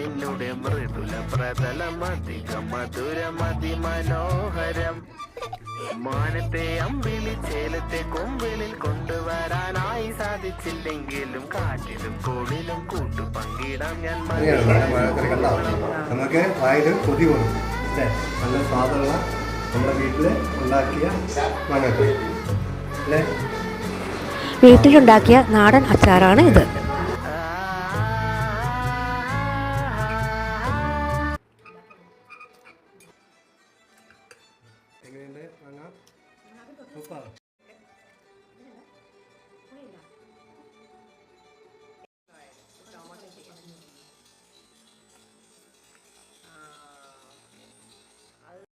നിന്നുടെ മൃദുല പ്രതലമധികം മധുരമതി മനോഹരം. മാനത്തെ അമ്പിളി ചേലത്തെ കൊമ്പിളിൽ കൊണ്ടുവരാനായി സാധിച്ചില്ലെങ്കിലും കാറ്റിലും കോളിലും കൂട്ടു പങ്കിടാം ഞാൻ. നമുക്ക് വായിൽ കൊതി കൊടുക്കും അല്ലേ? നല്ല സ്വാദുള്ള നമ്മുടെ വീട്ടിൽ ഉണ്ടാക്കിയ മാങ്ങാക്കറി അല്ലേ? വീട്ടിലുണ്ടാക്കിയ നാടൻ അച്ചാറാണ് ഇത്. എങ്ങനെയുണ്ട് മാങ്ങ? സൂപ്പർ.